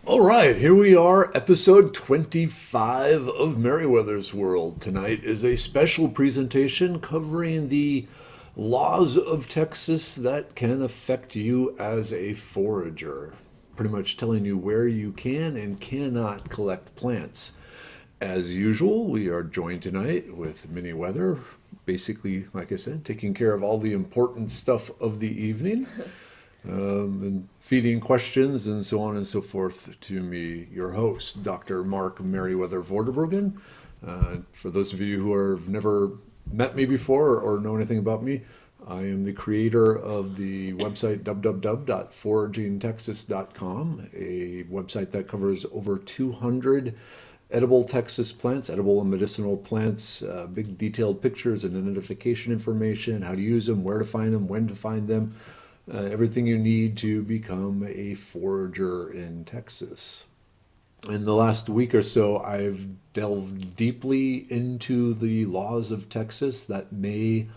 All right, here we are, episode 25 of Merriwether's World. Tonight is a special presentation covering the laws of Texas that can affect you as a forager. Pretty much telling you where you can and cannot collect plants. As usual, we are joined tonight with Merriwether, basically, like I said, taking care of all the important stuff of the evening. And feeding questions and so on and so forth to me, your host, Dr. Mark Merriwether Vorderbruggen. For those of you who have never met me before or know anything about me, I am the creator of the website www.foragingtexas.com, a website that covers over 200 edible Texas plants, edible and medicinal plants, big detailed pictures and identification information, how to use them, where to find them, when to find them. Everything you need to become a forager in Texas. In the last week or so, I've delved deeply into the laws of Texas that may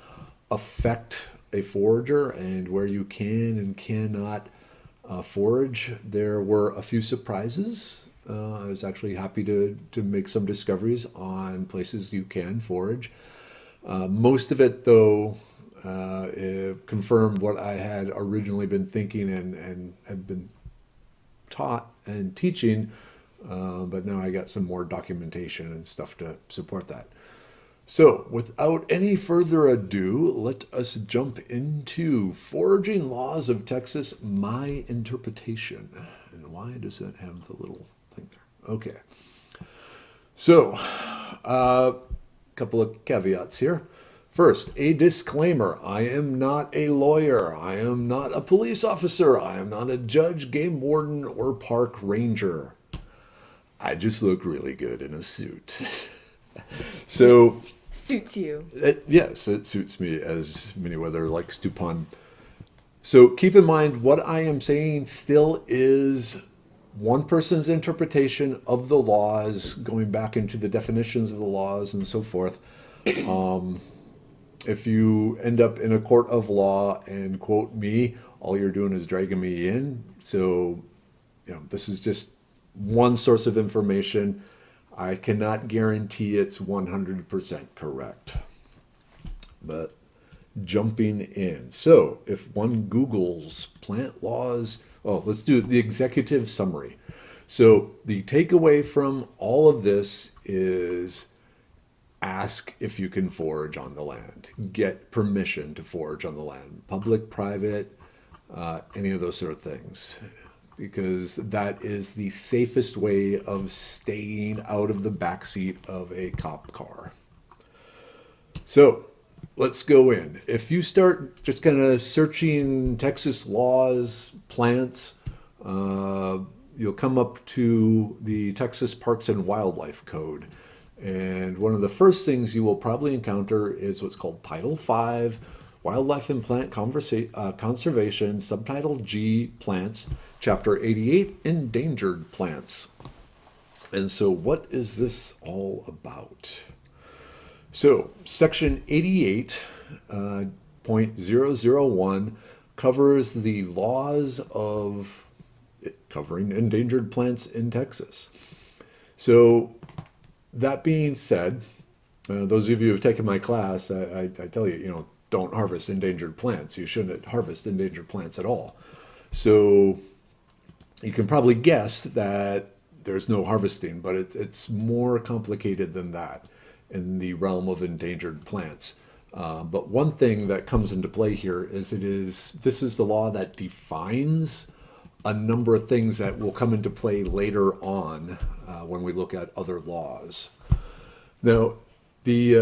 affect a forager and where you can and cannot forage. There were a few surprises. I was actually happy to make some discoveries on places you can forage. Most of it, though, it confirmed what I had originally been thinking and had been taught and teaching, but now I got some more documentation and stuff to support that. So, without any further ado, let us jump into Foraging Laws of Texas, my interpretation. And why does it have the little thing there? Okay. So, a couple of caveats here. First, a disclaimer. I am not a lawyer. I am not a police officer. I am not a judge, game warden, or park ranger. I just look really good in a suit. So, Suits you. yes, it suits me, as Merriwether likes to pun. So keep in mind what I am saying still is one person's interpretation of the laws, going back into the definitions of the laws and so forth. If you end up in a court of law and quote me, all you're doing is dragging me in. So, this is just one source of information. I cannot guarantee it's 100% correct. But jumping in. So, if one Googles plant laws, let's do the executive summary. So, the takeaway from all of this is ask if you can forage on the land. Get permission to forage on the land. Public, private, any of those sort of things. Because that is the safest way of staying out of the backseat of a cop car. So let's go in. If you start just kind of searching Texas laws, plants, you'll come up to the Texas Parks and Wildlife Code. And one of the first things you will probably encounter is what's called Title V, Wildlife and Plant Conservation, Subtitle G, Plants, Chapter 88, Endangered Plants. And so what is this all about? So Section 88.001 covers the laws of covering endangered plants in Texas. So that being said, those of you who have taken my class, I tell you, don't harvest endangered plants. You shouldn't harvest endangered plants at all. So you can probably guess that there's no harvesting, but it's more complicated than that in the realm of endangered plants. But one thing that comes into play here is this is the law that defines a number of things that will come into play later on when we look at other laws. Now, they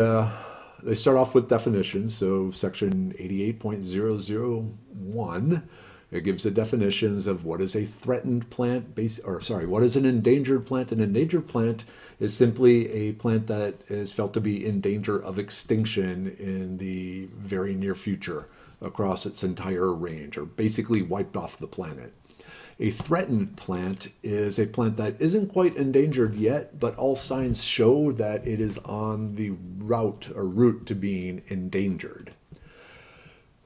start off with definitions. So Section 88.001, it gives the definitions of what is a threatened plant, what is an endangered plant. An endangered plant is simply a plant that is felt to be in danger of extinction in the very near future across its entire range, or basically wiped off the planet. A threatened plant is a plant that isn't quite endangered yet, but all signs show that it is on the route to being endangered.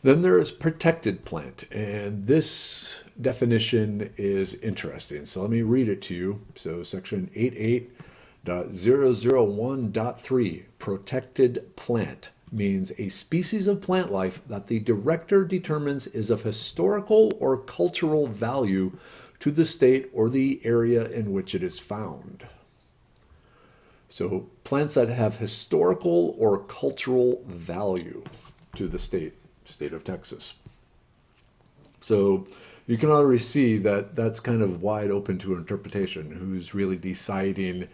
Then there is protected plant, and this definition is interesting. So let me read it to you. So section 88.001.3, protected plant means a species of plant life that the director determines is of historical or cultural value to the state or the area in which it is found. So plants that have historical or cultural value to the state of Texas. So you can already see that that's kind of wide open to interpretation. Who's really deciding,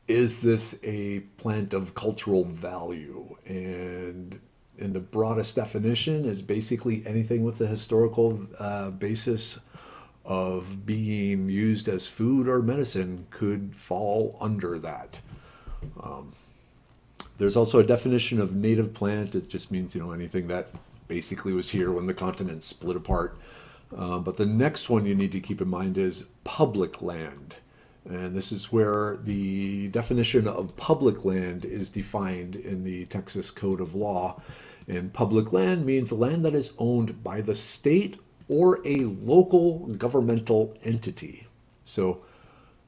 is this a plant of cultural value? And in the broadest definition is basically anything with the historical basis of being used as food or medicine could fall under that. There's also a definition of native plant. It just means, anything that basically was here when the continent split apart. But the next one you need to keep in mind is public land. And this is where the definition of public land is defined in the Texas Code of Law. And public land means land that is owned by the state or a local governmental entity. So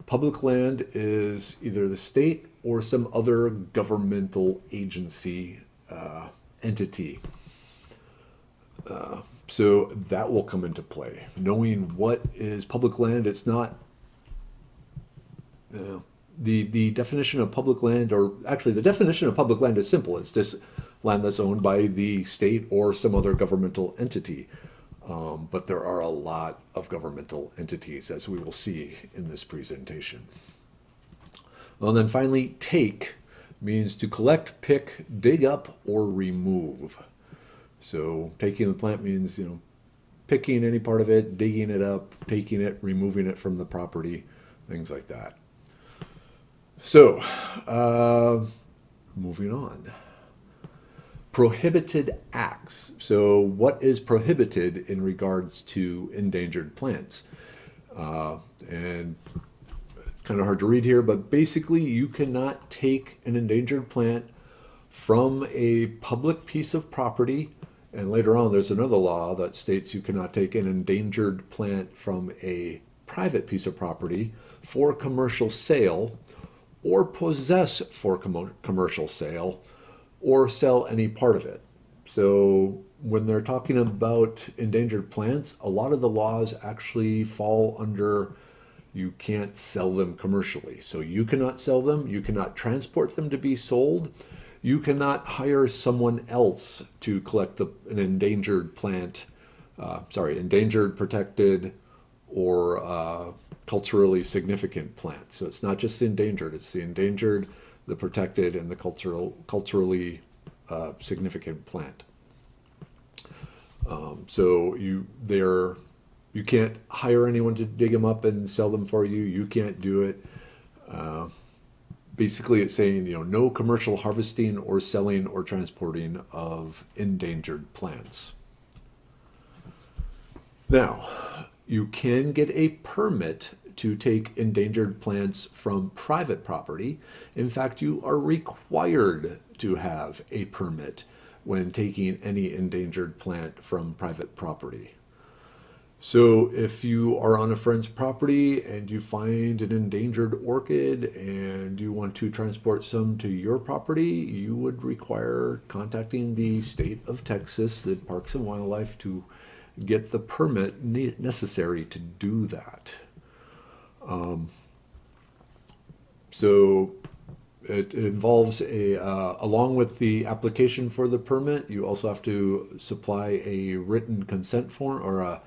public land is either the state or some other governmental agency entity. So that will come into play. Knowing what is public land, it's not the definition of public land, or actually the definition of public land is simple. It's just land that's owned by the state or some other governmental entity. But there are a lot of governmental entities, as we will see in this presentation. Well, and then finally, take means to collect, pick, dig up, or remove. So taking the plant means, picking any part of it, digging it up, taking it, removing it from the property, things like that. So, moving on. Prohibited acts. So what is prohibited in regards to endangered plants? And it's kind of hard to read here, but basically you cannot take an endangered plant from a public piece of property. And later on, there's another law that states you cannot take an endangered plant from a private piece of property for commercial sale, or possess for commercial sale, or sell any part of it. So when they're talking about endangered plants, a lot of the laws actually fall under you can't sell them commercially. So you cannot sell them, you cannot transport them to be sold, you cannot hire someone else to collect an endangered plant, endangered, protected, or culturally significant plant. So it's not just endangered, it's the endangered, the protected, and the culturally significant plant. So you can't hire anyone to dig them up and sell them for you. You can't do it. Basically, it's saying no commercial harvesting or selling or transporting of endangered plants. Now, you can get a permit to take endangered plants from private property. In fact, you are required to have a permit when taking any endangered plant from private property. So if you are on a friend's property and you find an endangered orchid and you want to transport some to your property, you would require contacting the state of Texas, the Parks and Wildlife, to get the permit necessary to do that. So it involves along with the application for the permit, you also have to supply a written consent form, or a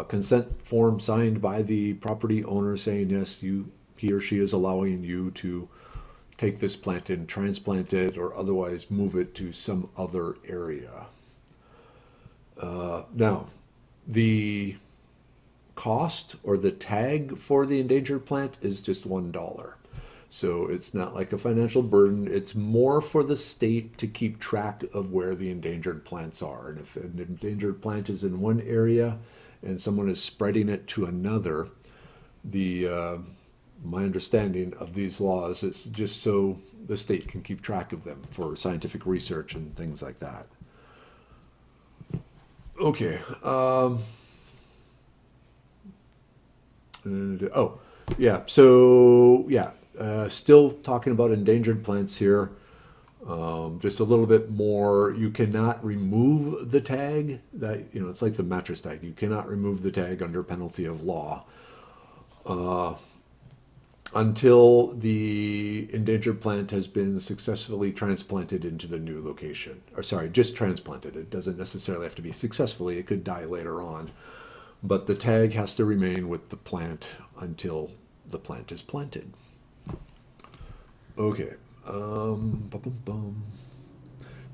consent form signed by the property owner saying, yes, he or she is allowing you to take this plant and transplant it or otherwise move it to some other area. Now, the cost or the tag for the endangered plant is just $1. So it's not like a financial burden. It's more for the state to keep track of where the endangered plants are. And if an endangered plant is in one area and someone is spreading it to another, my understanding of these laws is just so the state can keep track of them for scientific research and things like that. Okay. Oh, yeah. So, yeah. Still talking about endangered plants here. Just a little bit more. You cannot remove the tag. That, you know, it's like the mattress tag. You cannot remove the tag under penalty of law until the endangered plant has been successfully transplanted into the new location. Or sorry, just transplanted. It doesn't necessarily have to be successfully. It could die later on. But the tag has to remain with the plant until the plant is planted. Okay. Bum, bum, bum.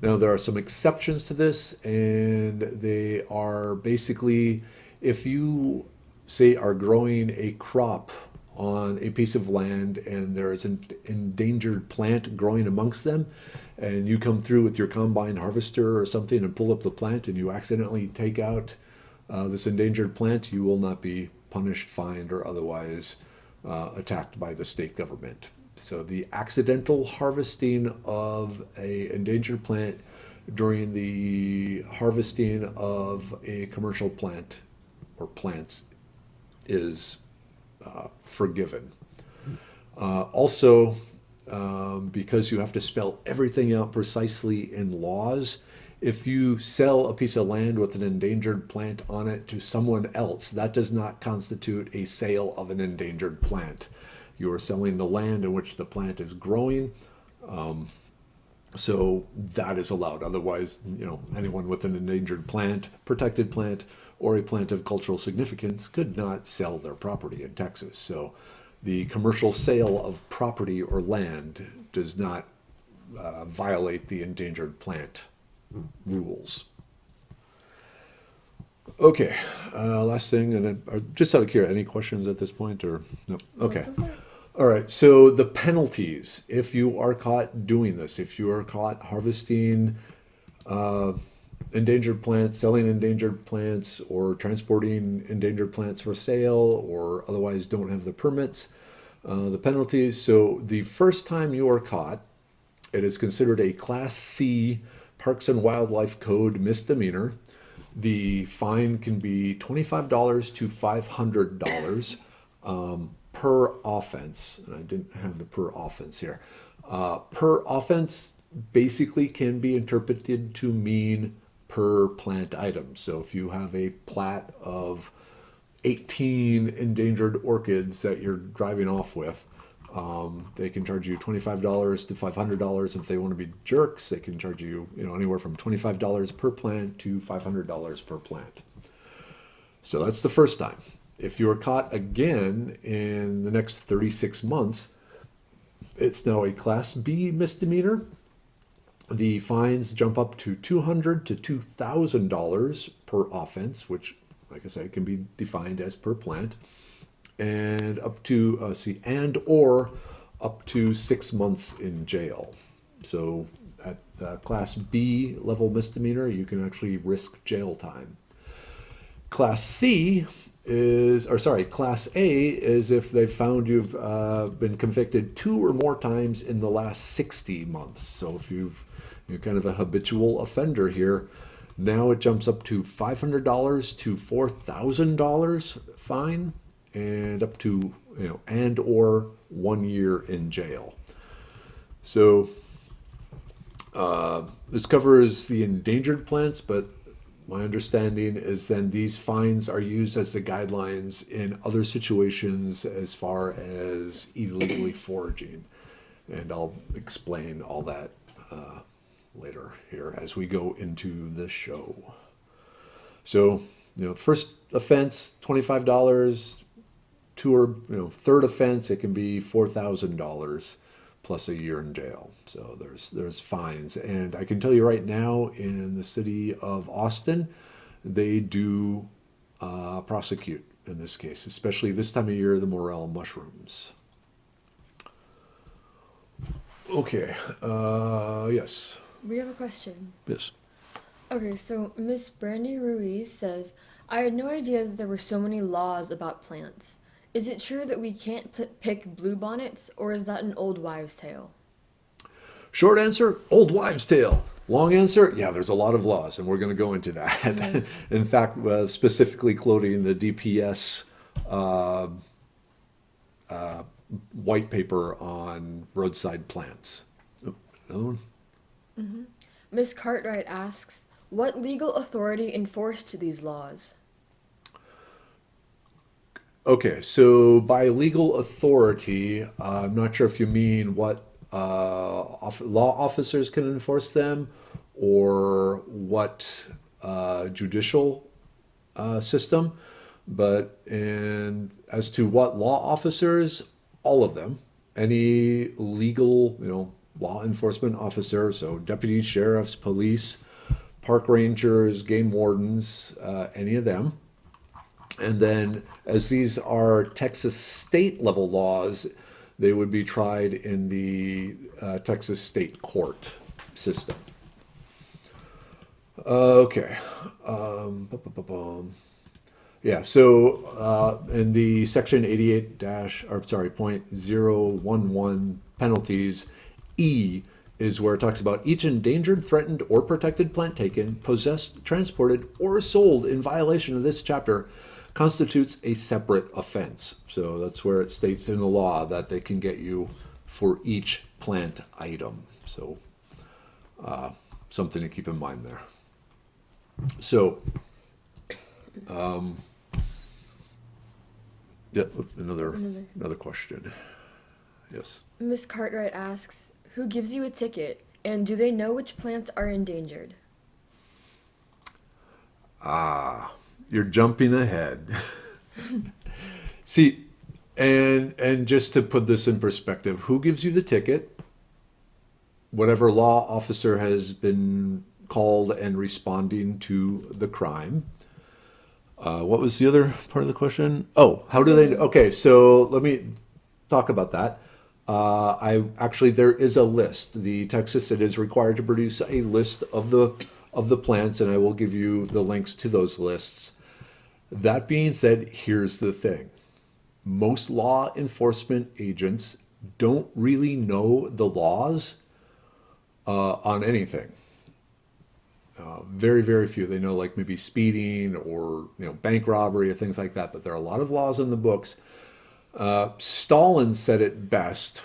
Now, there are some exceptions to this, and they are basically if you, say, are growing a crop on a piece of land and there is an endangered plant growing amongst them, and you come through with your combine harvester or something and pull up the plant and you accidentally take out this endangered plant, you will not be punished, fined, or otherwise attacked by the state government. So the accidental harvesting of a endangered plant during the harvesting of a commercial plant or plants is forgiven. Also, because you have to spell everything out precisely in laws, if you sell a piece of land with an endangered plant on it to someone else, that does not constitute a sale of an endangered plant. You are selling the land in which the plant is growing. So that is allowed. Otherwise, you know, anyone with an endangered plant, protected plant, or a plant of cultural significance could not sell their property in Texas. So the commercial sale of property or land does not violate the endangered plant rules. Okay, last thing, and just out of curiosity, any questions at this point, or no? Okay. All right, so the penalties, if you are caught doing this, if you are caught harvesting endangered plants, selling endangered plants, or transporting endangered plants for sale, or otherwise don't have the permits, the penalties. So the first time you are caught, it is considered a Class C Parks and Wildlife Code misdemeanor. The fine can be $25 to $500 per offense. And I didn't have the per offense here. Per offense basically can be interpreted to mean per plant item. So if you have a plat of 18 endangered orchids that you're driving off with, they can charge you $25 to $500. If they want to be jerks, they can charge you, you know, anywhere from $25 per plant to $500 per plant. So that's the first time. If you're caught again in the next 36 months, it's now a Class B misdemeanor. The fines jump up to $200 to $2,000 per offense, which, like I said, can be defined as per plant, and up to or up to 6 months in jail. So at Class B level misdemeanor, you can actually risk jail time. Class A is if they've found you've been convicted 2 or more times in the last 60 months. So if you're kind of a habitual offender here, now it jumps up to $500 to $4,000 fine, and up to, you know, and or 1 year in jail. So this covers the endangered plants, but my understanding is then these fines are used as the guidelines in other situations as far as illegally foraging. And I'll explain all that later here as we go into the show. So, you know, first offense, $25. Third offense, it can be $4,000 plus a year in jail. So there's fines. And I can tell you right now, in the city of Austin, they do prosecute in this case, especially this time of year, the morel mushrooms. Okay, yes. We have a question. Yes. Okay, so Miss Brandy Ruiz says, I had no idea that there were so many laws about plants. Is it true that we can't pick bluebonnets, or is that an old wives' tale? Short answer, old wives' tale. Long answer, yeah, there's a lot of laws, and we're going to go into that. In fact, specifically quoting the DPS uh, white paper on roadside plants. Oh, another one? Miss Cartwright asks, what legal authority enforced these laws? Okay, so by legal authority, I'm not sure if you mean what law officers can enforce them or what judicial system, but as to what law officers, all of them, any legal, law enforcement officer, so deputies, sheriffs, police, park rangers, game wardens, any of them. And then, as these are Texas state level laws, they would be tried in the Texas state court system. Okay. Yeah, so in the section 88 dash, or sorry, .011 penalties, E is where it talks about each endangered, threatened, or protected plant taken, possessed, transported, or sold in violation of this chapter constitutes a separate offense. So that's where it states in the law that they can get you for each plant item. So something to keep in mind there. So, yeah, another question. Yes. Miss Cartwright asks, who gives you a ticket, and do they know which plants are endangered? You're jumping ahead. See, and just to put this in perspective, who gives you the ticket? Whatever law officer has been called and responding to the crime. What was the other part of the question? Oh, how do they? Okay, so let me talk about that. There is a list. The Texas, it is required to produce a list of the plants, and I will give you the links to those lists. That being said, here's the thing. Most law enforcement agents don't really know the laws on anything. Very, very few. They know like maybe speeding or bank robbery or things like that, but there are a lot of laws in the books. Stalin said it best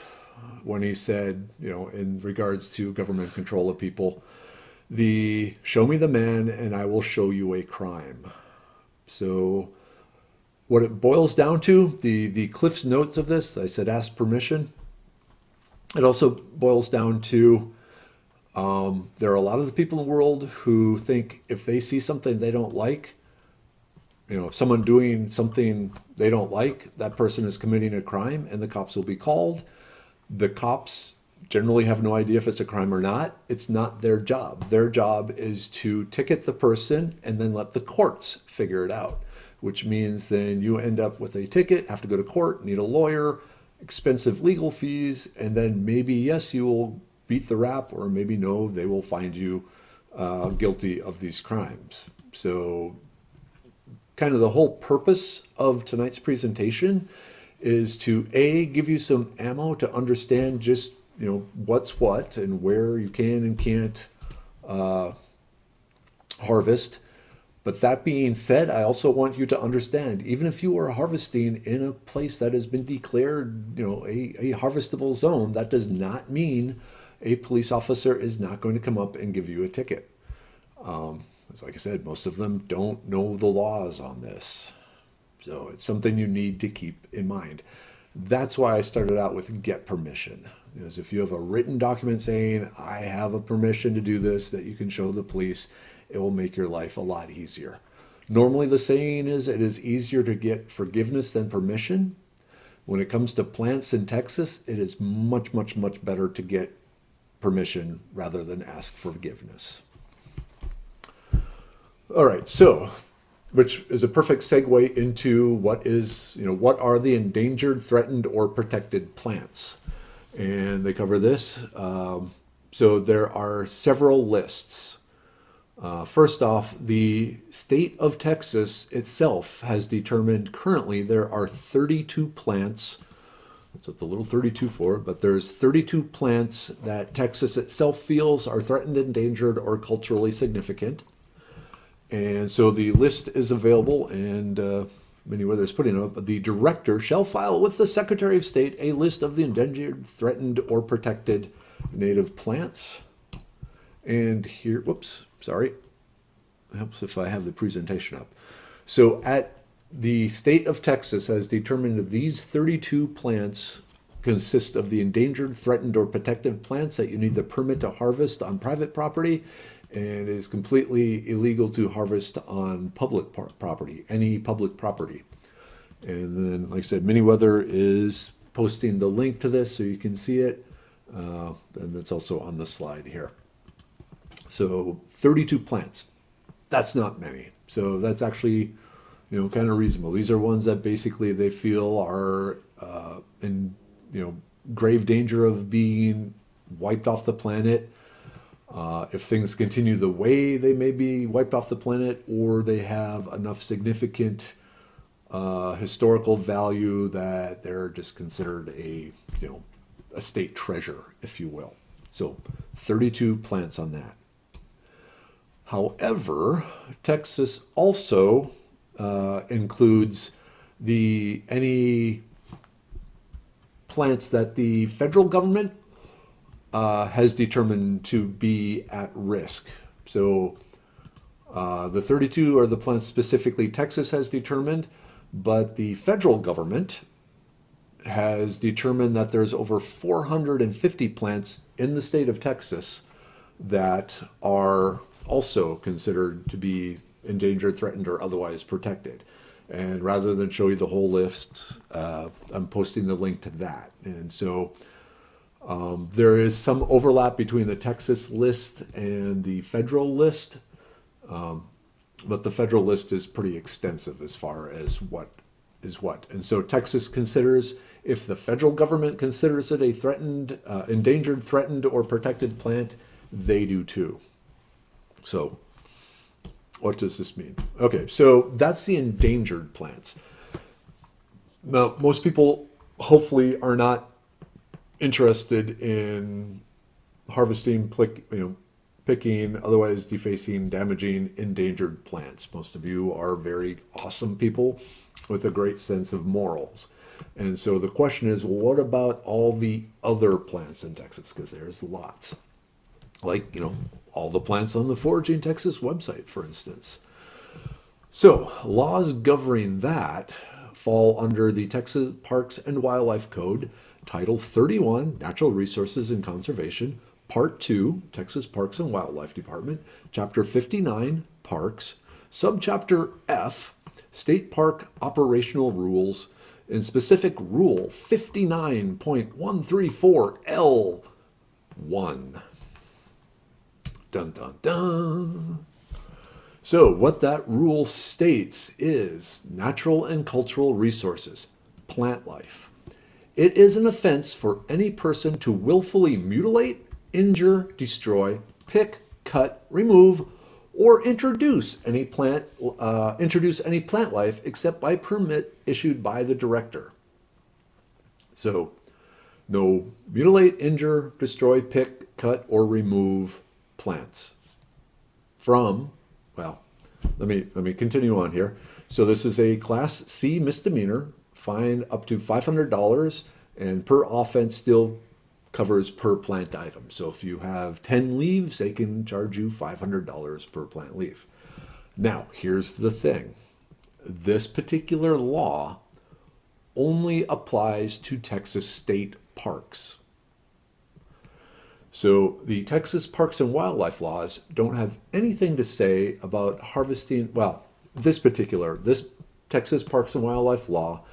when he said, in regards to government control of people, the show me the man and I will show you a crime. So what it boils down to, the Cliff's Notes of this, I said ask permission. It also boils down to there are a lot of the people in the world who think if they see something they don't like, if someone doing something they don't like, that person is committing a crime and the cops will be called. The cops generally have no idea if it's a crime or not. It's not their job. Their job is to ticket the person and then let the courts figure it out, which means then you end up with a ticket, have to go to court, need a lawyer, expensive legal fees, and then maybe, yes, you will beat the rap, or maybe no, they will find you guilty of these crimes. So kind of the whole purpose of tonight's presentation is to give you some ammo to understand just what's what and where you can and can't harvest. But that being said, I also want you to understand, even if you are harvesting in a place that has been declared a harvestable zone, that does not mean a police officer is not going to come up and give you a ticket. Like I said, most of them don't know the laws on this. So it's something you need to keep in mind. That's why I started out with get permission. Because if you have a written document saying, I have a permission to do this, that you can show the police, it will make your life a lot easier. Normally the saying is it is easier to get forgiveness than permission. When it comes to plants in Texas, it is much, much, much better to get permission rather than ask forgiveness. All right, so, which is a perfect segue into what are the endangered, threatened, or protected plants? And they cover this. So there are several lists. First off, the state of Texas itself has determined currently there are 32 plants That's what the little 32 for, but there's 32 plants that Texas itself feels are threatened, endangered, or culturally significant. And so the list is available, and Merriwether is putting it up. The director shall file with the Secretary of State a list of the endangered, threatened, or protected native plants. And here, whoops, sorry. Helps if I have the presentation up. So the state of Texas has determined that these 32 plants consist of the endangered, threatened, or protected plants that you need the permit to harvest on private property, and it is completely illegal to harvest on public property, any public property. And then, like I said, Merriwether is posting the link to this so you can see it, and it's also on the slide here. So 32 plants. That's not many. So that's actually, kind of reasonable. These are ones that basically they feel are in, grave danger of being wiped off the planet. If things continue the way they may be wiped off the planet, or they have enough significant historical value that they're just considered a state treasure, if you will. So 32 plants on that. However, Texas also includes any plants that the federal government has determined to be at risk. So the 32 are the plants specifically Texas has determined, but the federal government has determined that there's over 450 plants in the state of Texas that are also considered to be endangered, threatened, or otherwise protected. And rather than show you the whole list, I'm posting the link to that. And so there is some overlap between the Texas list and the federal list, but the federal list is pretty extensive as far as what is what. And so Texas considers, if the federal government considers it a threatened, endangered, threatened, or protected plant, they do too. So what does this mean? Okay, so that's the endangered plants. Now, most people hopefully are not interested in harvesting, picking, otherwise defacing, damaging endangered plants. Most of you are very awesome people with a great sense of morals. And so the question is, well, what about all the other plants in Texas? Because there's lots. Like, all the plants on the Foraging Texas website, for instance. So laws governing that fall under the Texas Parks and Wildlife Code, Title 31, Natural Resources and Conservation, Part 2, Texas Parks and Wildlife Department, Chapter 59, Parks, Subchapter F, State Park Operational Rules, and specific Rule 59.134L1. Dun, dun, dun. So what that rule states is natural and cultural resources, plant life. It is an offense for any person to willfully mutilate, injure, destroy, pick, cut, remove, or introduce any plant life except by permit issued by the director. So no mutilate, injure, destroy, pick, cut, or remove plants from, well, let me continue on here. So this is a Class C misdemeanor, fine up to $500, and per offense still covers per plant item. So if you have 10 leaves, they can charge you $500 per plant leaf. Now, here's the thing. This particular law only applies to Texas state parks. So the Texas Parks and Wildlife laws don't have anything to say about harvesting. Well, this Texas Parks and Wildlife law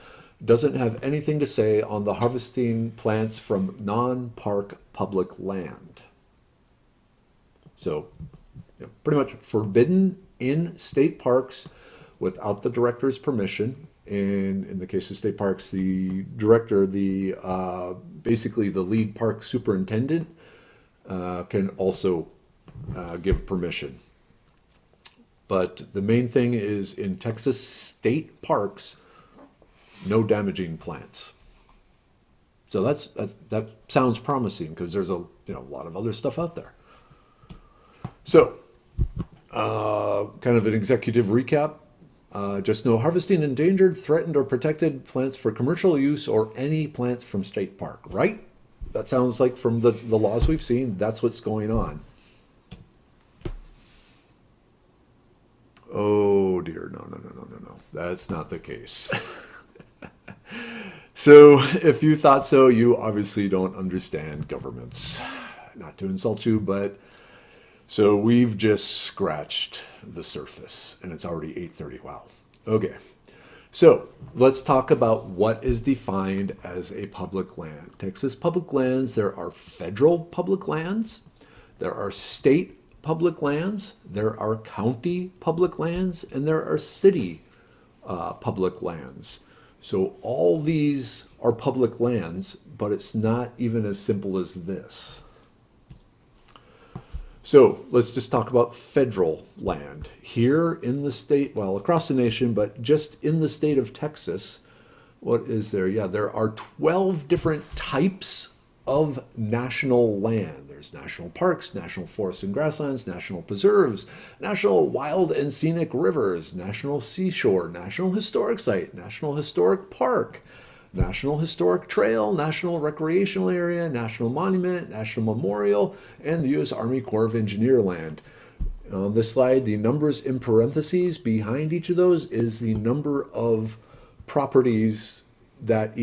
doesn't have anything to say on the harvesting plants from non-park public land. So pretty much forbidden in state parks without the director's permission. And in the case of state parks, the director, basically the lead park superintendent, can also give permission. But the main thing is in Texas state parks, no damaging plants. So that sounds promising because there's a lot of other stuff out there. So, kind of an executive recap. Just know harvesting endangered, threatened, or protected plants for commercial use or any plants from state park, right? That sounds like from the laws we've seen, that's what's going on. Oh dear, no. That's not the case. So if you thought so, you obviously don't understand governments. Not to insult you, but so we've just scratched the surface and it's already 8:30. Wow. Okay. So let's talk about what is defined as a public land. Texas public lands, there are federal public lands, there are state public lands, there are county public lands, and there are city public lands. So all these are public lands, but it's not even as simple as this. So let's just talk about federal land. Here in the state, well, across the nation, but just in the state of Texas, what is there? Yeah, there are 12 different types of national land. There's national parks, national forests and grasslands, national preserves, national wild and scenic rivers, national seashore, national historic site, national historic park, national historic trail, national recreational area, national monument, national memorial, and the U.S. Army Corps of Engineer land. On this slide, the numbers in parentheses behind each of those is the number of properties that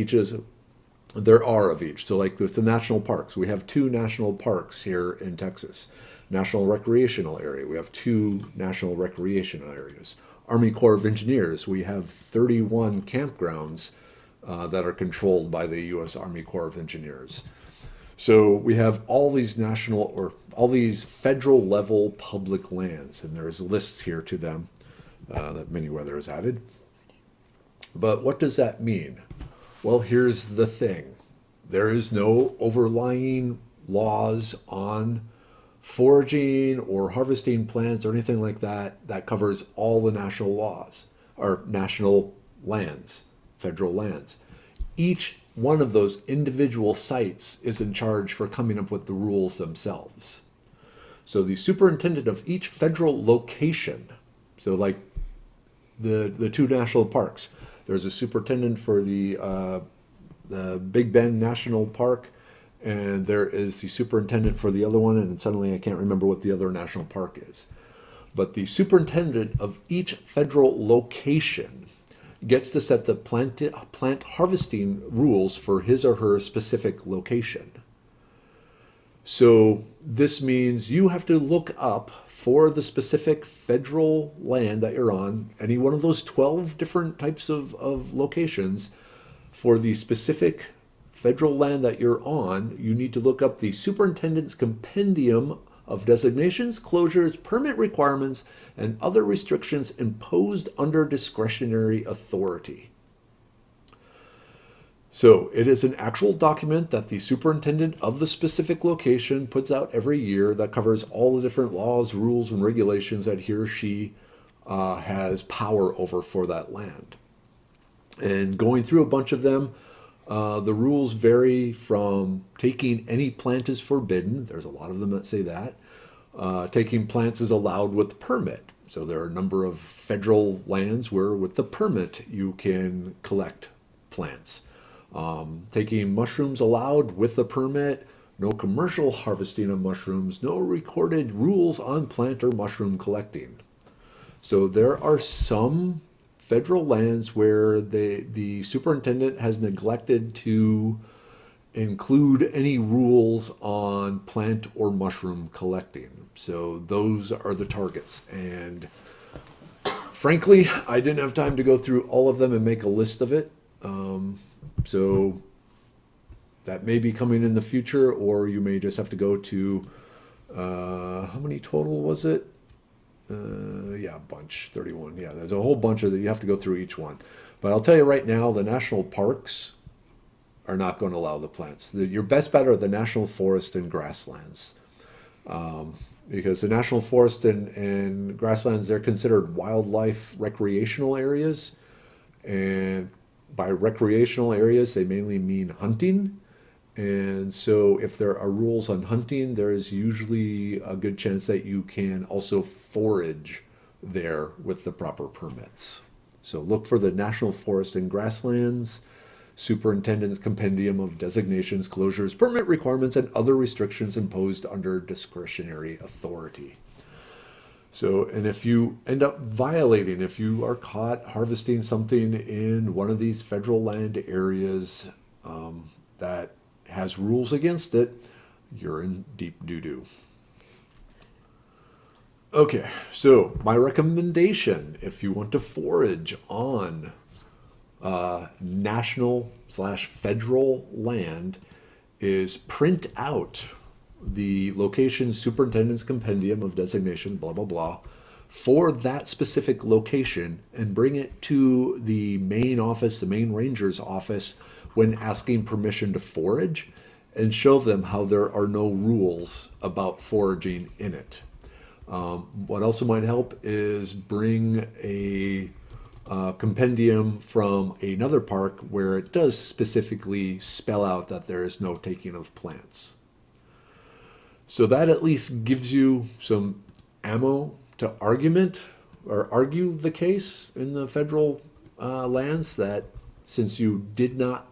there are of each. So like with the national parks, we have 2 national parks here in Texas. National recreational area, we have 2 national recreational areas. Army Corps of Engineers, we have 31 campgrounds that are controlled by the U.S. Army Corps of Engineers. So we have all these all these federal level public lands, and there's lists here to them that Merriwether has added. But what does that mean? Well, here's the thing. There is no overlying laws on foraging or harvesting plants or anything like that that covers all the national laws or national lands, federal lands. Each one of those individual sites is in charge for coming up with the rules themselves. So the superintendent of each federal location, so like the 2 national parks, there's a superintendent for the Big Bend National Park, and there is the superintendent for the other one, and suddenly I can't remember what the other national park is. But the superintendent of each federal location gets to set the plant harvesting rules for his or her specific location. So this means you have to look up for the specific federal land that you're on, any one of those 12 different types of locations, for the specific federal land that you're on, you need to look up the superintendent's compendium of designations, closures, permit requirements, and other restrictions imposed under discretionary authority. So it is an actual document that the superintendent of the specific location puts out every year that covers all the different laws, rules, and regulations that he or she has power over for that land. And going through a bunch of them, the rules vary from taking any plant is forbidden. There's a lot of them that say that. Taking plants is allowed with permit. So there are a number of federal lands where with the permit you can collect plants. Taking mushrooms allowed with the permit, no commercial harvesting of mushrooms, no recorded rules on plant or mushroom collecting. So there are some federal lands where the superintendent has neglected to include any rules on plant or mushroom collecting. So those are the targets. And frankly, I didn't have time to go through all of them and make a list of it. So that may be coming in the future, or you may just have to go to, how many total was it? Yeah, a bunch, 31. Yeah, there's a whole bunch of that. You have to go through each one. But I'll tell you right now, the national parks are not going to allow the plants. Your best bet are the national forest and grasslands. Because the national forest and grasslands, they're considered wildlife recreational areas. And by recreational areas, they mainly mean hunting. And so if there are rules on hunting, there is usually a good chance that you can also forage there with the proper permits. So look for the National Forest and Grasslands Superintendent's Compendium of Designations, Closures, Permit Requirements, and other restrictions imposed under discretionary authority. So, and if you end up violating, if you are caught harvesting something in one of these federal land areas that has rules against it, you're in deep doo-doo. Okay, so my recommendation, if you want to forage on national/federal land, is print out the location superintendent's compendium of designation, blah, blah, blah, for that specific location and bring it to the main office, the main ranger's office, when asking permission to forage, and show them how there are no rules about foraging in it. What also might help is bring a compendium from another park where it does specifically spell out that there is no taking of plants. So that at least gives you some ammo to argument or argue the case in the federal lands that since you did not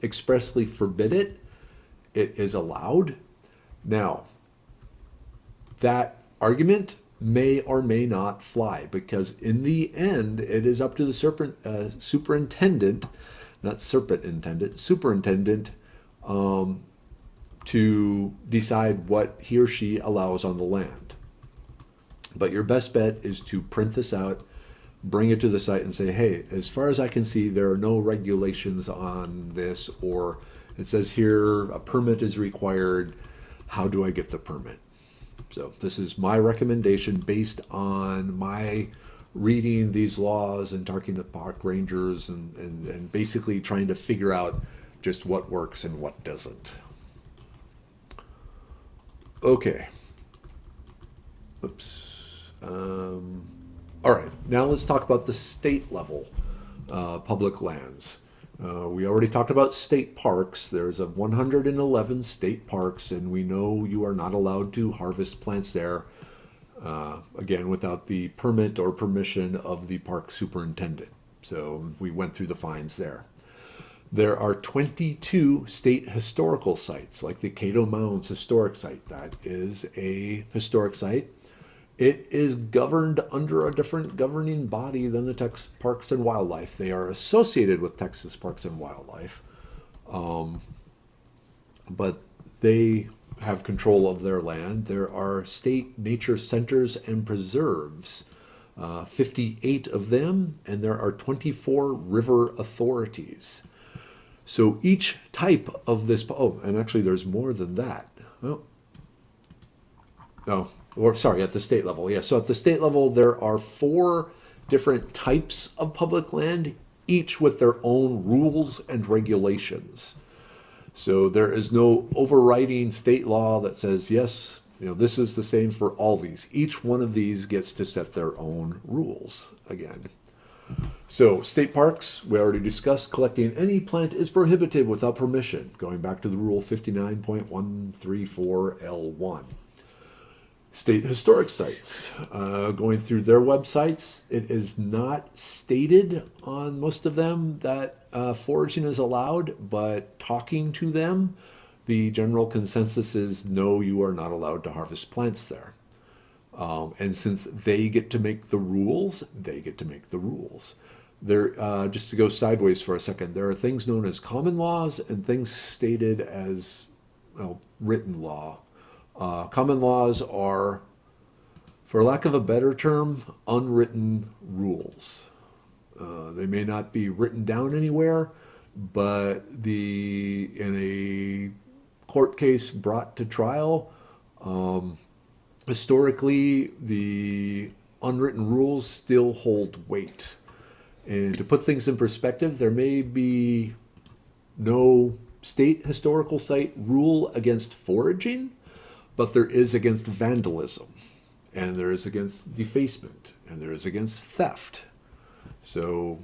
expressly forbid it, it is allowed. Now, that argument may or may not fly because in the end, it is up to the superintendent, not serpent-intendent, superintendent, to decide what he or she allows on the land. But your best bet is to print this out, bring it to the site and say, hey, as far as I can see, there are no regulations on this, or it says here a permit is required. How do I get the permit? So this is my recommendation based on my reading these laws and talking to park rangers and basically trying to figure out just what works and what doesn't. Okay. Oops. All right, now let's talk about the state level public lands. We already talked about state parks. There's 111 state parks, and we know you are not allowed to harvest plants there, again, without the permit or permission of the park superintendent. So we went through the fines there. There are 22 state historical sites, like the Cato Mounds Historic Site. That is a historic site. It is governed under a different governing body than the Texas Parks and Wildlife. They are associated with Texas Parks and Wildlife, but they have control of their land. There are state nature centers and preserves, 58 of them, and there are 24 river authorities. So each type of this, oh, and actually there's more than that. Oh, no. Or sorry, at the state level. Yeah, so at the state level, there are 4 different types of public land, each with their own rules and regulations. So there is no overriding state law that says, yes, this is the same for all these. Each one of these gets to set their own rules again. So state parks, we already discussed, collecting any plant is prohibited without permission, going back to the rule 59.134L1. State historic sites, going through their websites, it is not stated on most of them that foraging is allowed, but talking to them, the general consensus is no, you are not allowed to harvest plants there. And since they get to make the rules, they get to make the rules. There, just to go sideways for a second, there are things known as common laws and things stated as written law. Common laws are, for lack of a better term, unwritten rules. They may not be written down anywhere, but in a court case brought to trial, historically, the unwritten rules still hold weight. And to put things in perspective, there may be no state historical site rule against foraging, but there is against vandalism, and there is against defacement, and there is against theft. So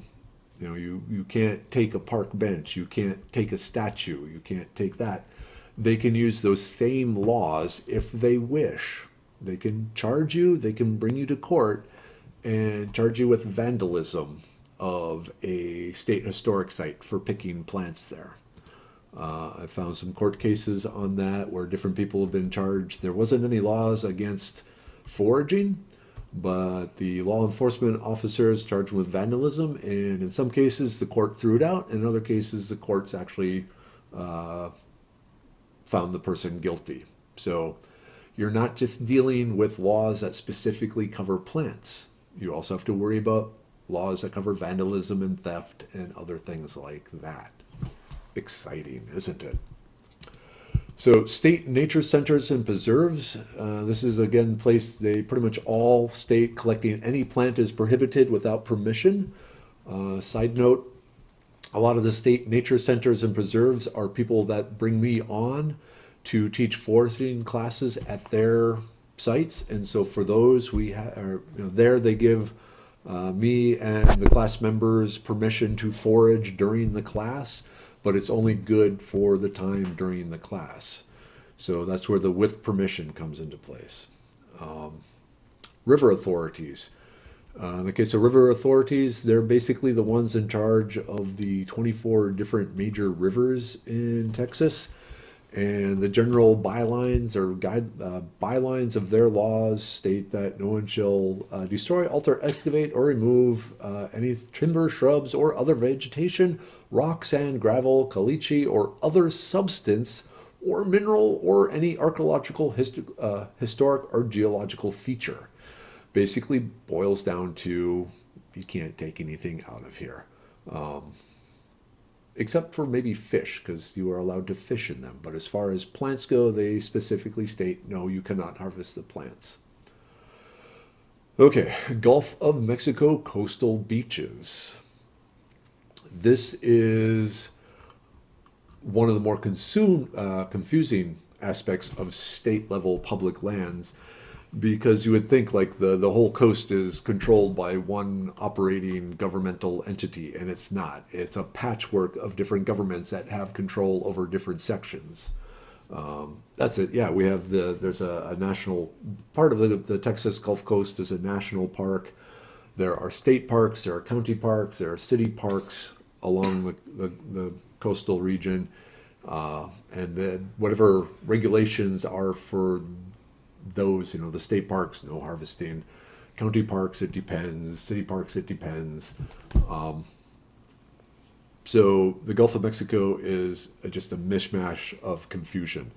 You know, you can't take a park bench, you can't take a statue, you can't take that. They can use those same laws if they wish. They can charge you, they can bring you to court and charge you with vandalism of a state historic site for picking plants there. I found some court cases on that where different people have been charged. There wasn't any laws against foraging, but the law enforcement officers charged them with vandalism, and in some cases the court threw it out. In other cases, the courts actually found the person guilty. So you're not just dealing with laws that specifically cover plants. You also have to worry about laws that cover vandalism and theft and other things like that. Exciting, isn't it? So state nature centers and preserves, this is again place they pretty much all state collecting any plant is prohibited without permission. Side note, a lot of the state nature centers and preserves are people that bring me on to teach foraging classes at their sites, and so for those there they give me and the class members permission to forage during the class, but it's only good for the time during the class. So that's where the with permission comes into place. River authorities. In the case of river authorities, they're basically the ones in charge of the 24 different major rivers in Texas. And the general bylines or bylines of their laws state that no one shall destroy, alter, excavate, or remove any timber, shrubs, or other vegetation, rock, sand, gravel, caliche, or other substance, or mineral, or any archaeological, historic, or geological feature. Basically boils down to you can't take anything out of here. Except for maybe fish, because you are allowed to fish in them. But as far as plants go, they specifically state, no, you cannot harvest the plants. Okay, Gulf of Mexico coastal beaches. This is one of the more confusing aspects of state-level public lands, because you would think like the whole coast is controlled by one operating governmental entity, and it's not. It's a patchwork of different governments that have control over different sections. That's it. Yeah, we have there's a national part of the Texas Gulf Coast is a national park. There are state parks, there are county parks, there are city parks along the coastal region, and then whatever regulations are for those, the state parks, no harvesting. County parks, it depends. City parks, it depends. So the Gulf of Mexico is just a mishmash of confusion.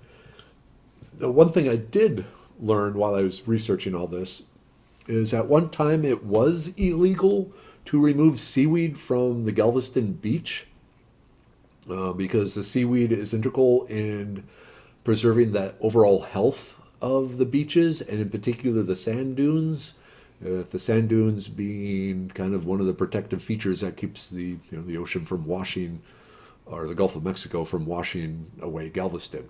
The one thing I did learn while I was researching all this is at one time it was illegal to remove seaweed from the Galveston beach because the seaweed is integral in preserving that overall health of the beaches, and in particular the sand dunes. The sand dunes being kind of one of the protective features that keeps the ocean from washing, or the Gulf of Mexico from washing away Galveston.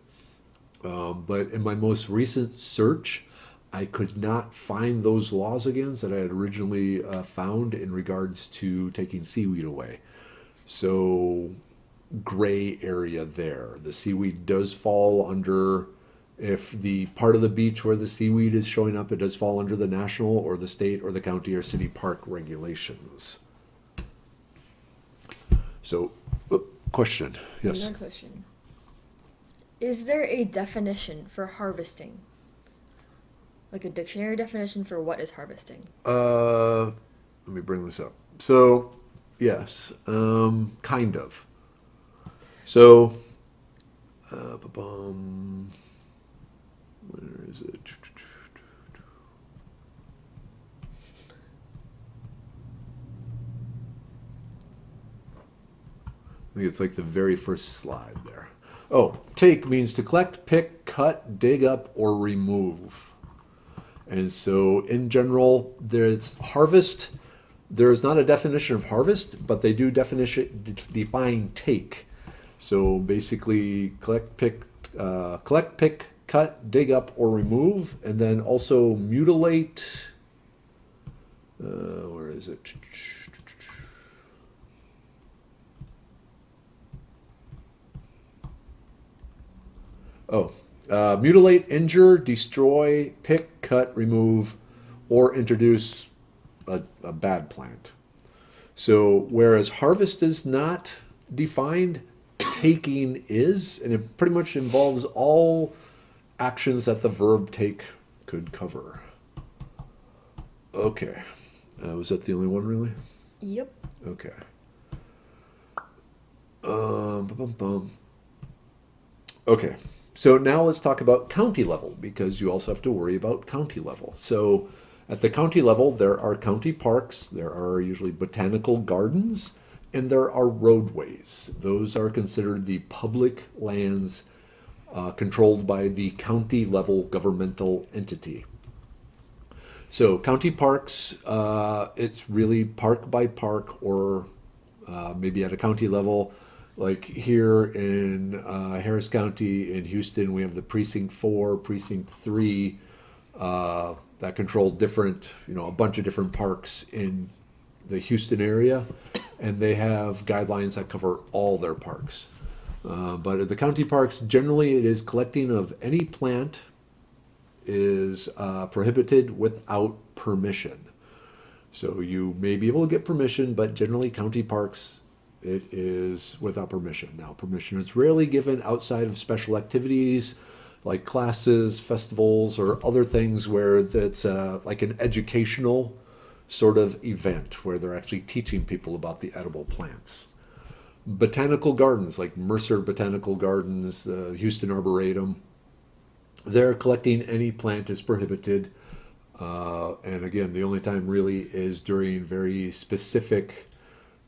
But in my most recent search, I could not find those laws again that I had originally found in regards to taking seaweed away. So gray area there. The seaweed does fall under, if the part of the beach where the seaweed is showing up, it does fall under the national or the state or the county or city park regulations. So, question. Yes. Another question. Is there a definition for harvesting? Like a dictionary definition for what is harvesting? Let me bring this up. So, yes, kind of. So, where is it? I think it's like the very first slide there. Oh, take means to collect, pick, cut, dig up, or remove. And so in general, there's harvest. There is not a definition of harvest, but they do define take. So basically collect, pick, cut, dig up, or remove, and then also mutilate. Where is it? Oh, mutilate, injure, destroy, pick, cut, remove, or introduce a bad plant. So whereas harvest is not defined, taking is, and it pretty much involves all actions that the verb take could cover. Okay. Was that the only one, really? Yep. Okay. Bum, bum. Okay. So now let's talk about county level because you also have to worry about county level. So at the county level, there are county parks, there are usually botanical gardens, and there are roadways. Those are considered the public lands controlled by the county level governmental entity. So county parks, it's really park by park or maybe at a county level. Like here in Harris County in Houston, we have the Precinct 4, Precinct 3 that control different, a bunch of different parks in the Houston area. And they have guidelines that cover all their parks. But at the county parks, generally it is collecting of any plant is prohibited without permission. So you may be able to get permission, but generally county parks, it is without permission. Now, permission is rarely given outside of special activities like classes, festivals, or other things where it's like an educational sort of event where they're actually teaching people about the edible plants. Botanical gardens like Mercer Botanical Gardens, Houston Arboretum, they're collecting any plant is prohibited. And again, the only time really is during very specific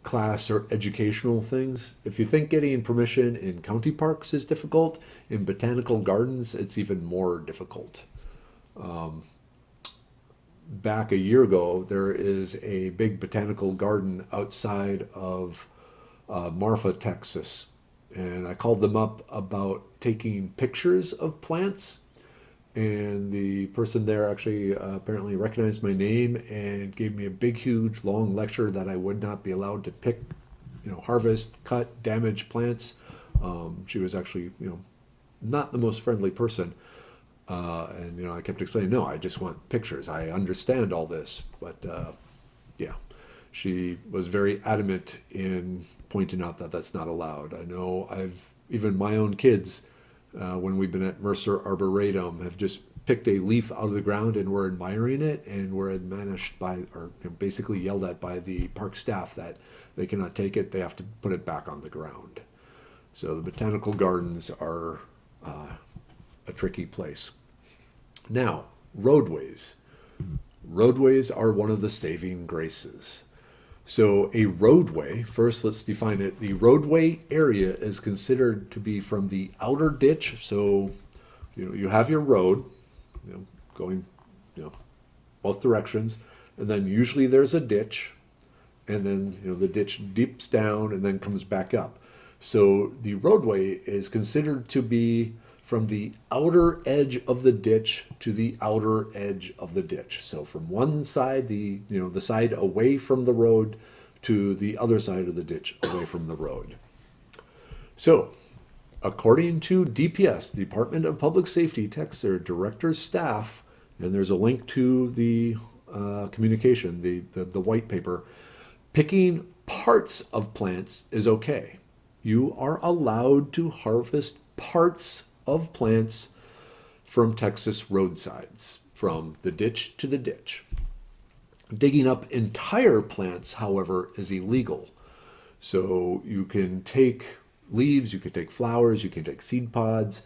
class or educational things. If you think getting permission in county parks is difficult, in botanical gardens, it's even more difficult. Back a year ago, there is a big botanical garden outside of Marfa, Texas. And I called them up about taking pictures of plants. And the person there actually apparently recognized my name and gave me a big, huge, long lecture that I would not be allowed to pick, harvest, cut, damage plants. She was actually, not the most friendly person. And I kept explaining, no, I just want pictures. I understand all this. But yeah, she was very adamant in pointing out that that's not allowed. I know even my own kids, when we've been at Mercer Arboretum, have just picked a leaf out of the ground and were admiring it and were admonished by, or basically yelled at by the park staff that they cannot take it, they have to put it back on the ground. So the botanical gardens are a tricky place. Now, roadways. Roadways are one of the saving graces. So a roadway, first let's define it. The roadway area is considered to be from the outer ditch. So, you have your road, going, both directions. And then usually there's a ditch. And then, the ditch dips down and then comes back up. So the roadway is considered to be from the outer edge of the ditch to the outer edge of the ditch. So from one side, the side away from the road, to the other side of the ditch away from the road. So, according to DPS, Department of Public Safety, text their director's staff, and there's a link to the communication, the white paper, picking parts of plants is okay. You are allowed to harvest parts of plants from Texas roadsides, from the ditch to the ditch. Digging up entire plants, however, is illegal. So you can take leaves, you can take flowers, you can take seed pods.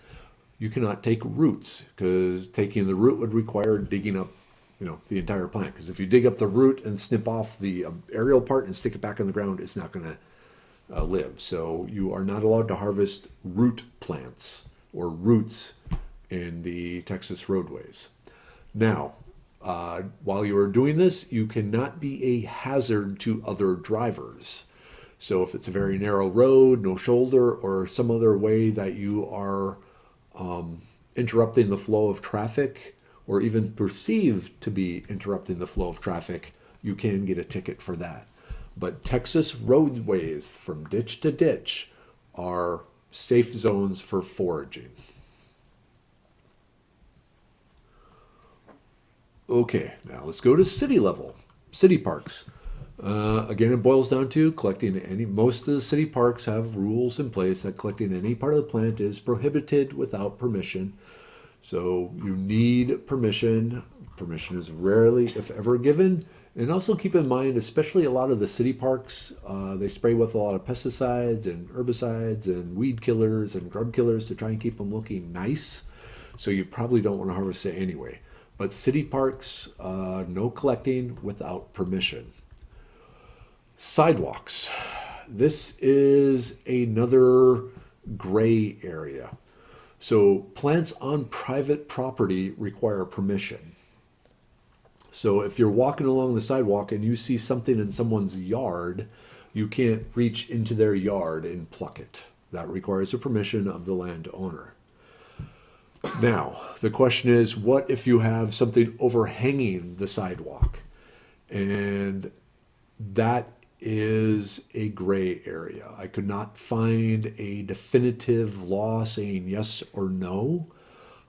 You cannot take roots because taking the root would require digging up, the entire plant. Because if you dig up the root and snip off the aerial part and stick it back in the ground, it's not going to live. So you are not allowed to harvest root plants or roots in the Texas roadways. Now, while you are doing this, you cannot be a hazard to other drivers. So if it's a very narrow road, no shoulder, or some other way that you are interrupting the flow of traffic, or even perceived to be interrupting the flow of traffic, you can get a ticket for that. But Texas roadways from ditch to ditch are safe zones for foraging. Okay, now let's go to city level, city parks. Again, it boils down to collecting any, most of the city parks have rules in place that collecting any part of the plant is prohibited without permission. So you need permission. Permission is rarely, if ever, given. And also keep in mind, especially a lot of the city parks, they spray with a lot of pesticides and herbicides and weed killers and grub killers to try and keep them looking nice. So you probably don't want to harvest it anyway. But city parks, no collecting without permission. Sidewalks. This is another gray area. So plants on private property require permission. So if you're walking along the sidewalk and you see something in someone's yard, you can't reach into their yard and pluck it. That requires the permission of the landowner. Now, the question is, what if you have something overhanging the sidewalk? And that is a gray area. I could not find a definitive law saying yes or no.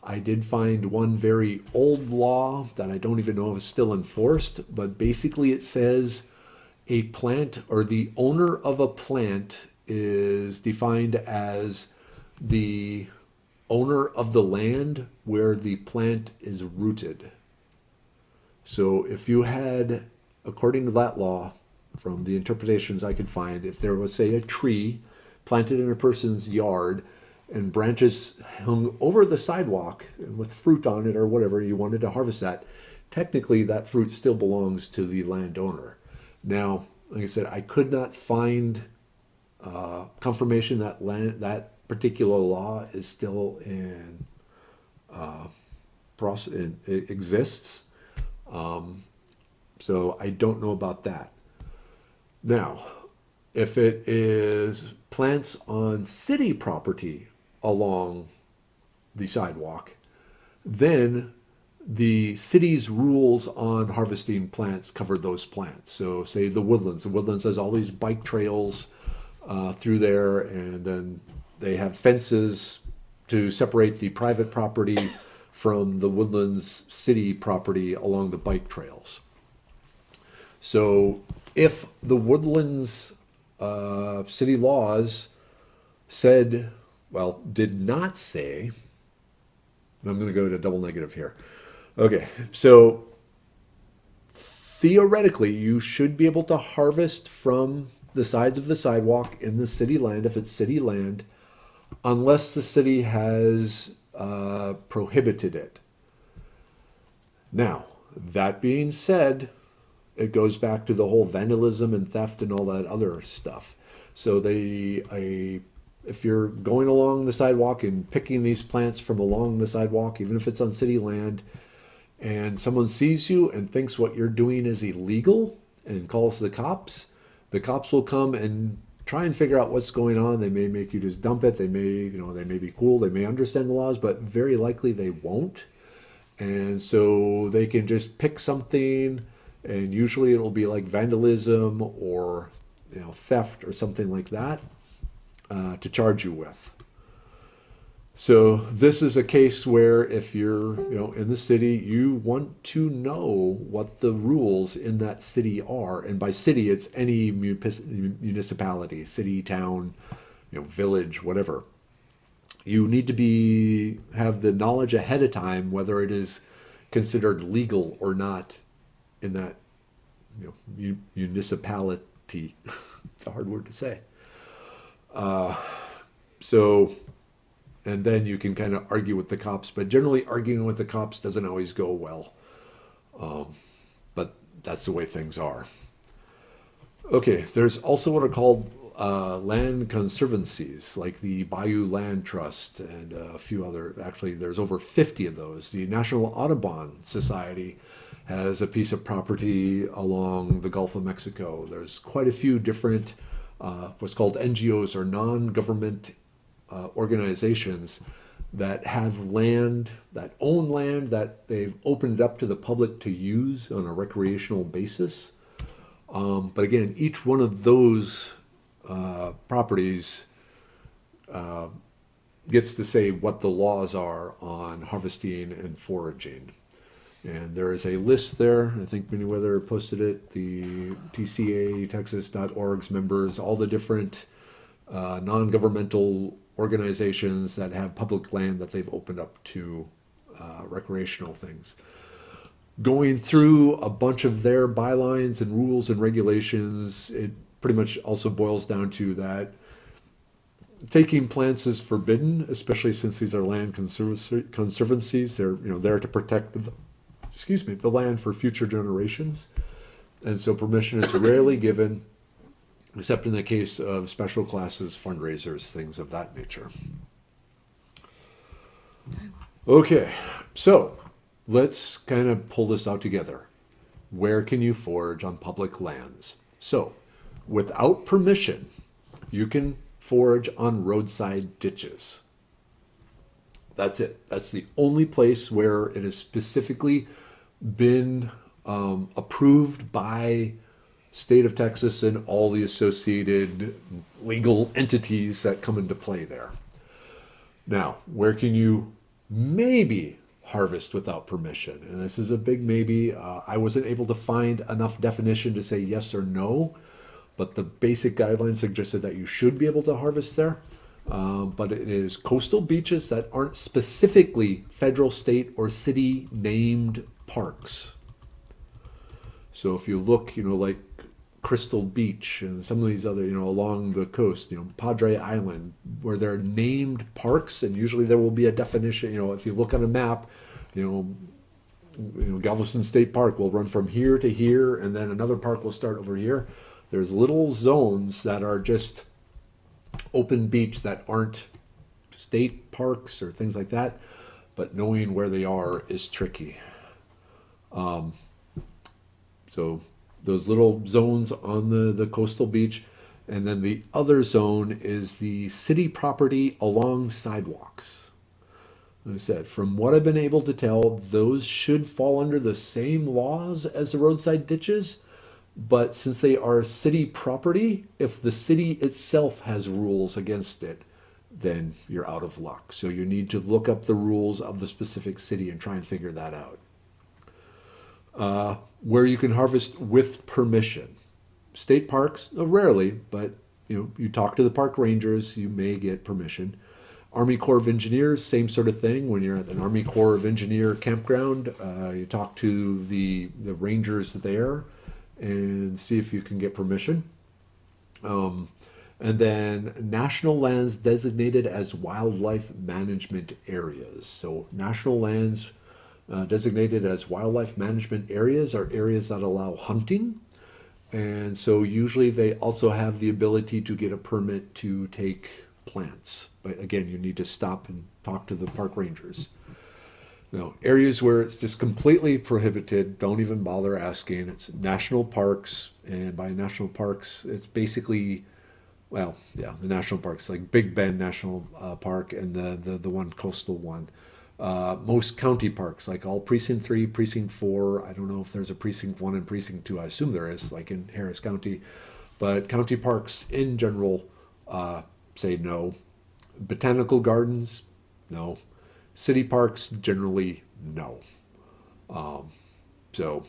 I did find one very old law that I don't even know if it's still enforced, but basically it says a plant or the owner of a plant is defined as the owner of the land where the plant is rooted. So if you had, according to that law, from the interpretations I could find, if there was, say, a tree planted in a person's yard and branches hung over the sidewalk with fruit on it or whatever, you wanted to harvest that, technically that fruit still belongs to the landowner. Now, like I said, I could not find confirmation that that particular law is still in it exists. So I don't know about that. Now, if it is plants on city property along the sidewalk, then the city's rules on harvesting plants cover those plants. So say the Woodlands. The Woodlands has all these bike trails through there, and then they have fences to separate the private property from the Woodlands city property along the bike trails. So if the Woodlands city laws said, well, did not say, I'm going to go to double negative here. Okay, so theoretically, you should be able to harvest from the sides of the sidewalk in the city land, if it's city land, unless the city has prohibited it. Now, that being said, it goes back to the whole vandalism and theft and all that other stuff. So if you're going along the sidewalk and picking these plants from along the sidewalk, even if it's on city land, and someone sees you and thinks what you're doing is illegal and calls the cops will come and try and figure out what's going on. They may make you just dump it. They may, they may be cool. They may understand the laws, but very likely they won't. And so they can just pick something, and usually it'll be like vandalism or theft or something like that to charge you with. So this is a case where if you're in the city, you want to know what the rules in that city are. And by city, it's any municipality, city, town, village, whatever. You need to have the knowledge ahead of time whether it is considered legal or not in that municipality. It's a hard word to say. And then you can kind of argue with the cops, but generally arguing with the cops doesn't always go well. But that's the way things are. Okay, there's also what are called land conservancies, like the Bayou Land Trust and a few other, actually there's over 50 of those. The National Audubon Society has a piece of property along the Gulf of Mexico. There's quite a few different what's called NGOs, or non-government organizations that have land, that own land, that they've opened up to the public to use on a recreational basis. But again, each one of those properties gets to say what the laws are on harvesting and foraging. And there is a list there. I think Merriwether posted it. The TCA, Texas.org's members, all the different non-governmental organizations that have public land that they've opened up to recreational things. Going through a bunch of their bylines and rules and regulations, it pretty much also boils down to that taking plants is forbidden, especially since these are land conservancies. They're there to protect the land for future generations, and so permission is rarely given, except in the case of special classes, fundraisers, things of that nature. Okay, so let's kind of pull this out together. Where can you forage on public lands? So, without permission, you can forage on roadside ditches. That's it. That's the only place where it has specifically been approved by state of Texas and all the associated legal entities that come into play there. Now, where can you maybe harvest without permission? And this is a big maybe. I wasn't able to find enough definition to say yes or no, but the basic guidelines suggested that you should be able to harvest there. But it is coastal beaches that aren't specifically federal, state, or city named parks. So if you look, like Crystal Beach and some of these other, along the coast, Padre Island, where they're named parks, and usually there will be a definition. If you look on a map, Galveston State Park will run from here to here, and then another park will start over here. There's little zones that are just open beach that aren't state parks or things like that, but knowing where they are is tricky. So those little zones on the coastal beach, and then the other zone is the city property along sidewalks. Like I said, from what I've been able to tell, those should fall under the same laws as the roadside ditches, but since they are city property, if the city itself has rules against it, then you're out of luck. So you need to look up the rules of the specific city and try and figure that out. Where you can harvest with permission. State parks, rarely, but you talk to the park rangers, you may get permission. Army Corps of Engineers, same sort of thing. When you're at an Army Corps of Engineer campground, you talk to the rangers there and see if you can get permission. And then national lands designated as wildlife management areas. So national lands designated as wildlife management areas are areas that allow hunting. And so usually they also have the ability to get a permit to take plants. But again, you need to stop and talk to the park rangers. Now, areas where it's just completely prohibited, don't even bother asking. It's national parks, and by national parks, it's basically, the national parks, like Big Bend National Park and the one coastal one. Most county parks, like all Precinct 3, Precinct 4, I don't know if there's a Precinct 1 and Precinct 2, I assume there is, like in Harris County, but county parks in general say no. Botanical gardens, no. City parks, generally, no. So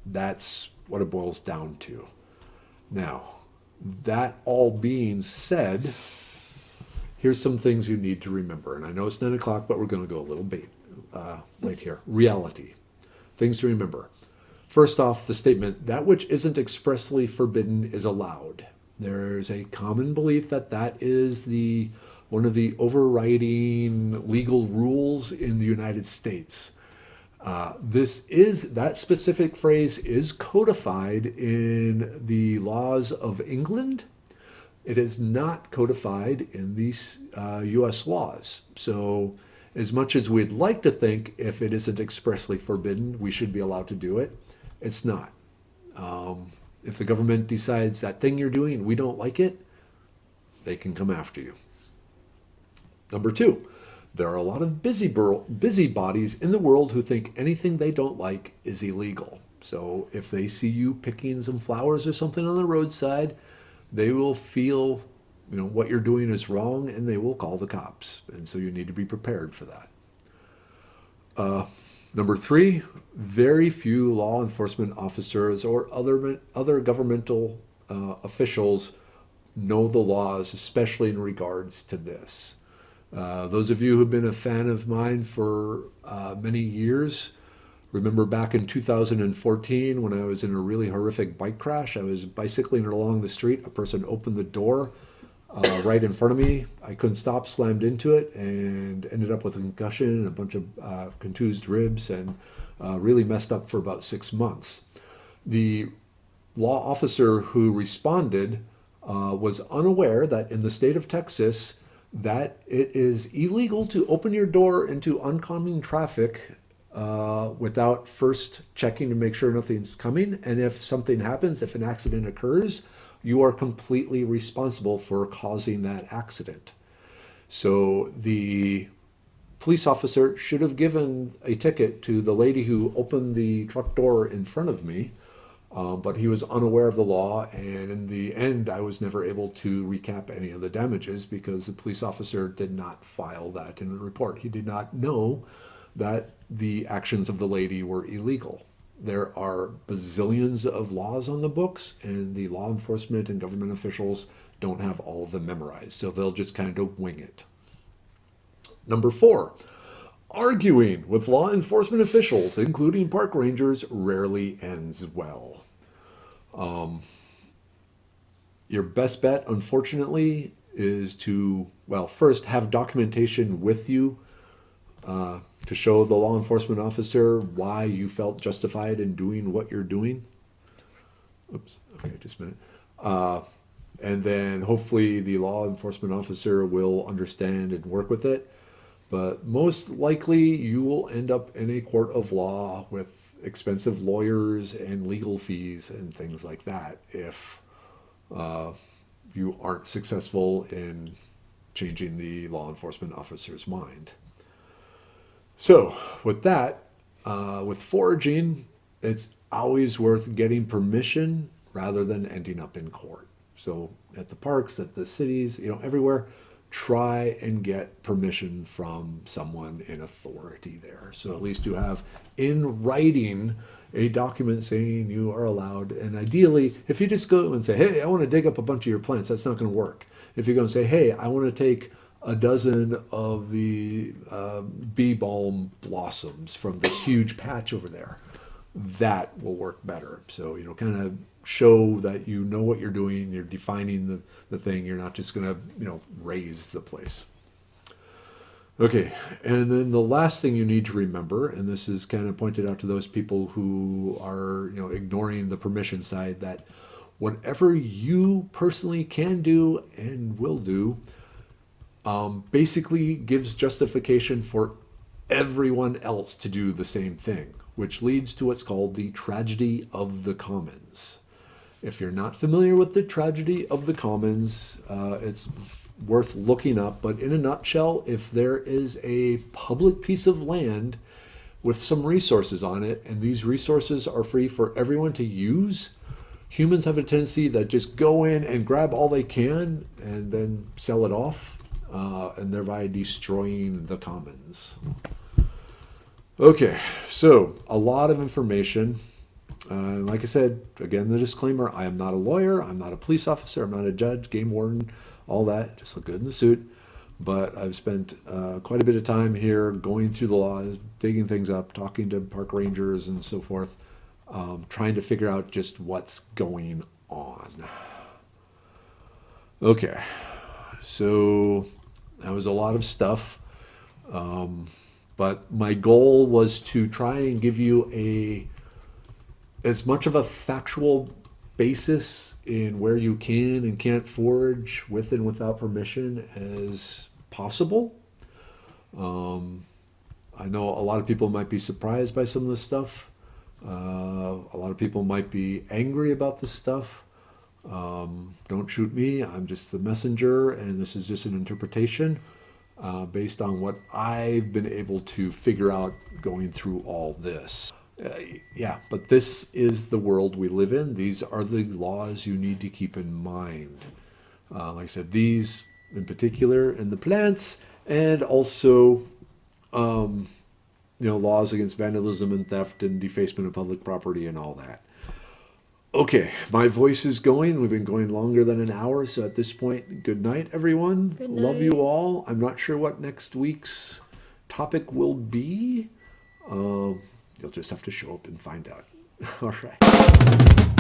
that's what it boils down to. Now, that all being said, here's some things you need to remember. And I know it's 9 o'clock, but we're going to go a little bit late here. Reality. Things to remember. First off, the statement, that which isn't expressly forbidden is allowed. There's a common belief that that is one of the overriding legal rules in the United States. That specific phrase is codified in the laws of England. It is not codified in these U.S. laws. So as much as we'd like to think if it isn't expressly forbidden, we should be allowed to do it, it's not. If the government decides that thing you're doing and we don't like it, they can come after you. Number 2, there are a lot of busybodies in the world who think anything they don't like is illegal. So if they see you picking some flowers or something on the roadside, they will feel what you're doing is wrong, and they will call the cops. And so you need to be prepared for that. Number three, very few law enforcement officers or other governmental officials know the laws, especially in regards to this. Those of you who've been a fan of mine for many years remember back in 2014 when I was in a really horrific bike crash. I was bicycling along the street. A person opened the door right in front of me. I couldn't stop, slammed into it, and ended up with a concussion, a bunch of contused ribs, and really messed up for about 6 months. The law officer who responded was unaware that in the state of Texas, that it is illegal to open your door into oncoming traffic without first checking to make sure nothing's coming. And if something happens, if an accident occurs, you are completely responsible for causing that accident. So the police officer should have given a ticket to the lady who opened the truck door in front of me, but he was unaware of the law, and in the end, I was never able to recap any of the damages because the police officer did not file that in the report. He did not know that the actions of the lady were illegal. There are bazillions of laws on the books, and the law enforcement and government officials don't have all of them memorized, so they'll just kind of wing it. Number four, arguing with law enforcement officials, including park rangers, rarely ends well. Your best bet, unfortunately, is to, well, first have documentation with you to show the law enforcement officer why you felt justified in doing what you're doing. Oops, okay, just a minute. And then hopefully the law enforcement officer will understand and work with it. But most likely you will end up in a court of law with expensive lawyers and legal fees and things like that if you aren't successful in changing the law enforcement officer's mind. So with that, with foraging, it's always worth getting permission rather than ending up in court. So at the parks, at the cities, everywhere, try and get permission from someone in authority there. So at least you have in writing a document saying you are allowed. And ideally, if you just go and say, hey, I want to dig up a bunch of your plants, that's not going to work. If you're going to say, hey, I want to take a dozen of the bee balm blossoms from this huge patch over there, that will work better. So, kind of show that you know what you're doing, you're defining the thing, you're not just going to, raise the place. Okay, and then the last thing you need to remember, and this is kind of pointed out to those people who are, ignoring the permission side, that whatever you personally can do and will do, basically gives justification for everyone else to do the same thing, which leads to what's called the tragedy of the commons. If you're not familiar with the tragedy of the commons, it's worth looking up. But in a nutshell, if there is a public piece of land with some resources on it, and these resources are free for everyone to use, humans have a tendency that just go in and grab all they can and then sell it off, and thereby destroying the commons. Okay, so a lot of information. Like I said, again, the disclaimer, I am not a lawyer, I'm not a police officer, I'm not a judge, game warden, all that, just look good in the suit. But I've spent quite a bit of time here going through the laws, digging things up, talking to park rangers and so forth, trying to figure out just what's going on. Okay, so that was a lot of stuff. But my goal was to try and give you as much of a factual basis in where you can and can't forage with and without permission as possible. I know a lot of people might be surprised by some of this stuff. A lot of people might be angry about this stuff. Don't shoot me, I'm just the messenger, and this is just an interpretation based on what I've been able to figure out going through all this. Yeah, but this is the world we live in. These are the laws you need to keep in mind. Like I said, these in particular, and the plants, and also, laws against vandalism and theft and defacement of public property and all that. Okay, my voice is going. We've been going longer than an hour, so at this point, good night, everyone. Good Love you night. all. I'm not sure what next week's topic will be. You'll just have to show up and find out. All right.